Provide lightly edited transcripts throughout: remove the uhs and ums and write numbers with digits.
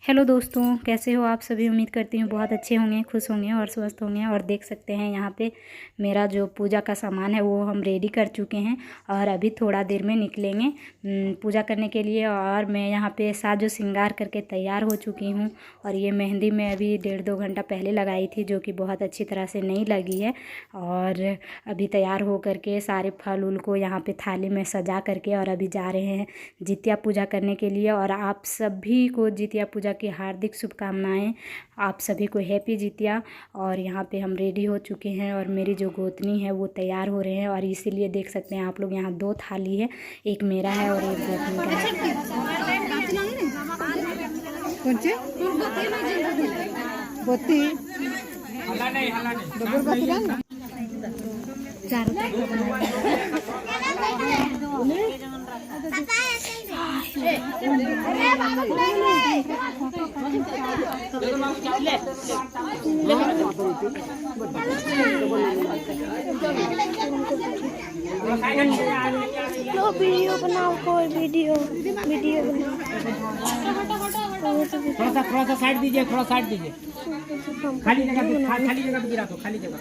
Hello दोस्तों, कैसे हो आप सभी। उम्मीद करती हूँ बहुत अच्छे होंगे, खुश होंगे और स्वस्थ होंगे। और देख सकते हैं यहाँ पे मेरा जो पूजा का सामान है वो हम रेडी कर चुके हैं और अभी थोड़ा देर में निकलेंगे पूजा करने के लिए। और मैं यहाँ पे साजो श्रृंगार करके तैयार हो चुकी हूँ। और ये मेहंदी मैं अभी 1.5-2 घंटा पहले लगाई थी, जो कि बहुत अच्छी तरह से नहीं लगी है। और अभी तैयार हो करके सारे फल उल को यहाँ पे थाली में सजा करके और अभी जा रहे हैं जितिया पूजा करने के लिए। और आप सभी को जितिया पूजा की हार्दिक शुभकामनाएं। आप सभी को हैप्पी जितिया। और यहाँ पे हम रेडी हो चुके हैं और मेरी जो गोतनी है वो तैयार हो रहे हैं। और इसीलिए देख सकते हैं आप लोग, यहाँ 2 थाली है, एक मेरा है और एक गोतनी का लो वीडियो बनाओ, कोई वीडियो बनाओ। थोड़ा सा साइड दीजिए, थोड़ा साइड दीजिए। खाली जगह पे गिरा दो, खाली जगह।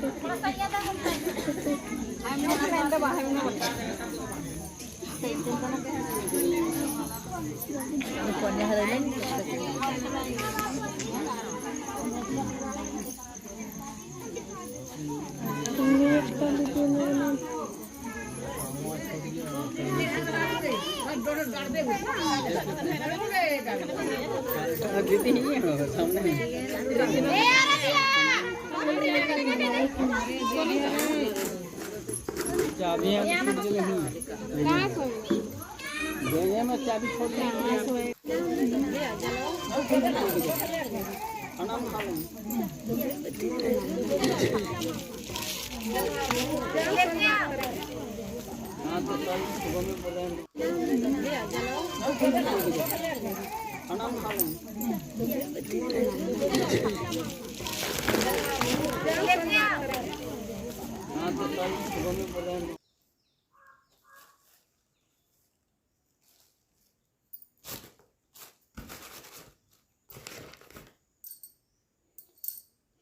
चाबी छोड़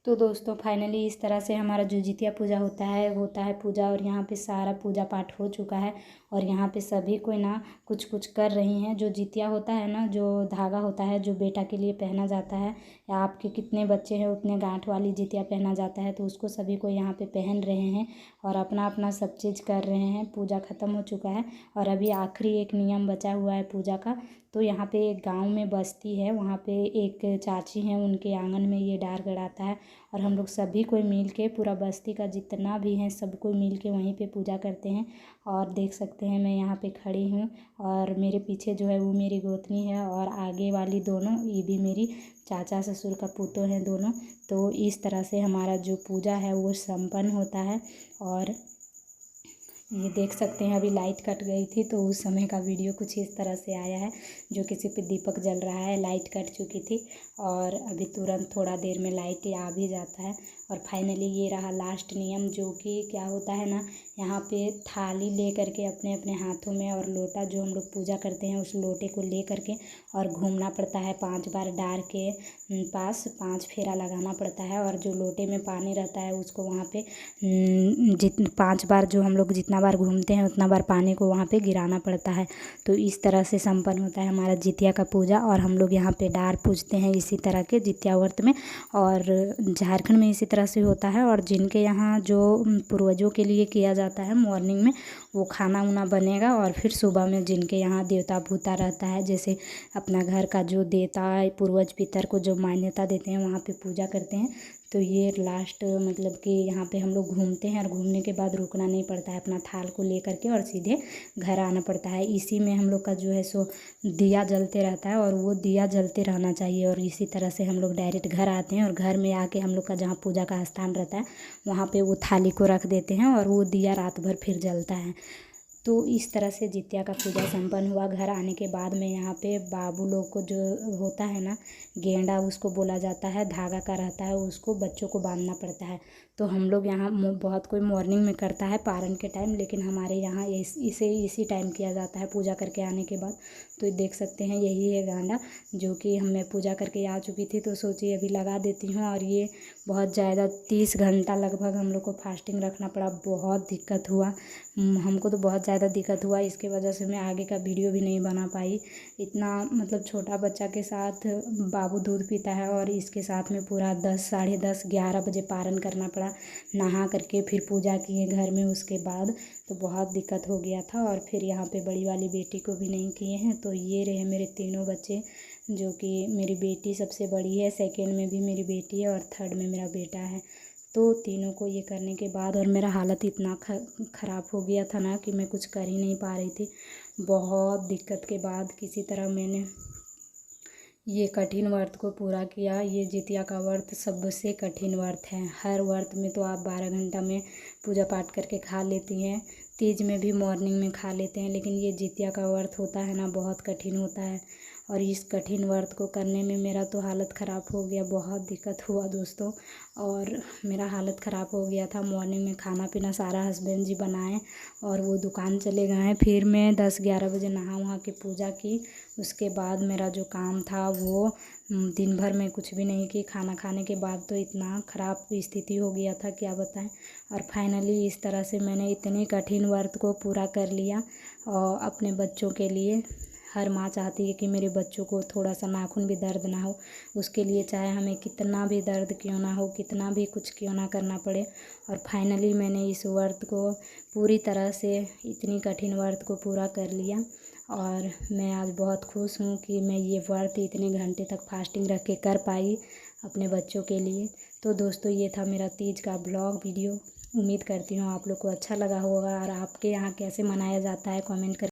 तो दोस्तों फाइनली इस तरह से हमारा जो जितिया पूजा होता है पूजा। और यहाँ पे सारा पूजा पाठ हो चुका है। और यहाँ पे सभी कोई ना कुछ कुछ कर रही हैं। जो जितिया होता है ना, जो धागा होता है जो बेटा के लिए पहना जाता है, या आपके कितने बच्चे हैं उतने गांठ वाली जितिया पहना जाता है, तो उसको सभी को यहाँ पे पहन रहे हैं और अपना अपना सब चीज़ कर रहे हैं। पूजा ख़त्म हो चुका है और अभी आखिरी एक नियम बचा हुआ है पूजा का। तो यहाँ पे एक गाँव में बस्ती है, वहाँ पे एक चाची हैं, उनके आंगन में ये डार गड़ाता है। और हम लोग सभी कोई मिल के, पूरा बस्ती का जितना भी है सब कोई मिल के वहीं पे पूजा करते हैं। और देख सकते हैं मैं यहाँ पे खड़ी हूँ और मेरे पीछे जो है वो मेरी गोतनी है और आगे वाली दोनों ये भी मेरी चाचा ससुर का पुतों हैं दोनों। तो इस तरह से हमारा जो पूजा है वो संपन्न होता है। और ये देख सकते हैं अभी लाइट कट गई थी, तो उस समय का वीडियो कुछ इस तरह से आया है। जो किसी पे दीपक जल रहा है, लाइट कट चुकी थी और अभी तुरंत थोड़ा देर में लाइट आ भी जाता है। और फाइनली ये रहा लास्ट नियम, जो कि क्या होता है ना, यहाँ पे थाली ले करके अपने अपने हाथों में, और लोटा जो हम लोग पूजा करते हैं उस लोटे को ले करके और घूमना पड़ता है 5 बार डार के पास 5 फेरा लगाना पड़ता है। और जो लोटे में पानी रहता है उसको वहाँ पे 5 बार, जो हम लोग जितना बार घूमते हैं उतना बार पानी को वहाँ पे गिराना पड़ता है। तो इस तरह से संपन्न होता है हमारा जितिया का पूजा। और हम लोग यहाँ पे डार पूजते हैं इसी तरह के जितिया व्रत में। और झारखंड में इसी तरह से होता है। और जिनके यहाँ जो पूर्वजों के लिए किया जाता है, मॉर्निंग में वो खाना उना बनेगा और फिर सुबह में जिनके यहाँ देवता भूता रहता है, जैसे अपना घर का जो देवता पूर्वज पितर को जो मान्यता देते हैं वहाँ पे पूजा करते हैं। तो ये लास्ट मतलब कि यहाँ पे हम लोग घूमते हैं और घूमने के बाद रुकना नहीं पड़ता है, अपना थाल को ले करके और सीधे घर आना पड़ता है। इसी में हम लोग का जो है सो दिया जलते रहता है और वो दिया जलते रहना चाहिए। और इसी तरह से हम लोग डायरेक्ट घर आते हैं और घर में आके हम लोग का जहाँ पूजा का स्थान रहता है वहाँ पे वो थाली को रख देते हैं और वो दिया रात भर फिर जलता है। तो इस तरह से जितिया का पूजा संपन्न हुआ। घर आने के बाद में यहाँ पे बाबू लोग को जो होता है ना गेंडा, उसको बोला जाता है, धागा का रहता है, उसको बच्चों को बांधना पड़ता है। तो हम लोग यहाँ बहुत कोई मॉर्निंग में करता है पारण के टाइम, लेकिन हमारे यहाँ इसे इसी टाइम किया जाता है पूजा करके आने के बाद। तो देख सकते हैं यही है गांडा जो कि मैं पूजा करके आ चुकी थी, तो सोची अभी लगा देती हूँ। और ये बहुत ज़्यादा 30 घंटा लगभग हम लोग को फास्टिंग रखना पड़ा। बहुत दिक्कत हुआ हमको, तो बहुत ज़्यादा दिक्कत हुआ। इसके वजह से मैं आगे का वीडियो भी नहीं बना पाई। इतना मतलब छोटा बच्चा के साथ बाबू दूध पीता है और इसके साथ में पूरा 10, साढ़े 10, 11 बजे पारण करना पड़ा। नहा करके फिर पूजा किए घर में, उसके बाद तो बहुत दिक्कत हो गया था। और फिर यहाँ पे बड़ी वाली बेटी को भी नहीं किए हैं। तो ये रहे मेरे तीनों बच्चे, जो कि मेरी बेटी सबसे बड़ी है, सेकेंड में भी मेरी बेटी है और थर्ड में मेरा बेटा है। तो तीनों को ये करने के बाद और मेरा हालत इतना ख़राब हो गया था ना कि मैं कुछ कर ही नहीं पा रही थी। बहुत दिक्कत के बाद किसी तरह मैंने ये कठिन व्रत को पूरा किया। ये जितिया का व्रत सबसे कठिन व्रत है। हर व्रत में तो आप 12 घंटा में पूजा पाठ करके खा लेती हैं, तीज में भी मॉर्निंग में खा लेते हैं, लेकिन ये जितिया का व्रत होता है ना बहुत कठिन होता है। और इस कठिन व्रत को करने में मेरा तो हालत ख़राब हो गया, बहुत दिक्कत हुआ दोस्तों। और मेरा हालत ख़राब हो गया था। मॉर्निंग में खाना पीना सारा हस्बैंड जी बनाए और वो दुकान चले गए। फिर मैं 10-11 बजे नहा वहा के पूजा की। उसके बाद मेरा जो काम था वो दिन भर में कुछ भी नहीं की। खाना खाने के बाद तो इतना ख़राब स्थिति हो गया था क्या बताएं। और फाइनली इस तरह से मैंने इतने कठिन व्रत को पूरा कर लिया और अपने बच्चों के लिए। हर माँ चाहती है कि मेरे बच्चों को थोड़ा सा नाखून भी दर्द ना हो, उसके लिए चाहे हमें कितना भी दर्द क्यों ना हो, कितना भी कुछ क्यों ना करना पड़े। और फाइनली मैंने इस व्रत को पूरी तरह से, इतनी कठिन व्रत को पूरा कर लिया। और मैं आज बहुत खुश हूँ कि मैं ये व्रत इतने घंटे तक फास्टिंग रख के कर पाई अपने बच्चों के लिए। तो दोस्तों ये था मेरा तीज का ब्लॉग वीडियो। उम्मीद करती हूँ आप लोग को अच्छा लगा होगा। और आपके यहाँ कैसे मनाया जाता है कमेंट कर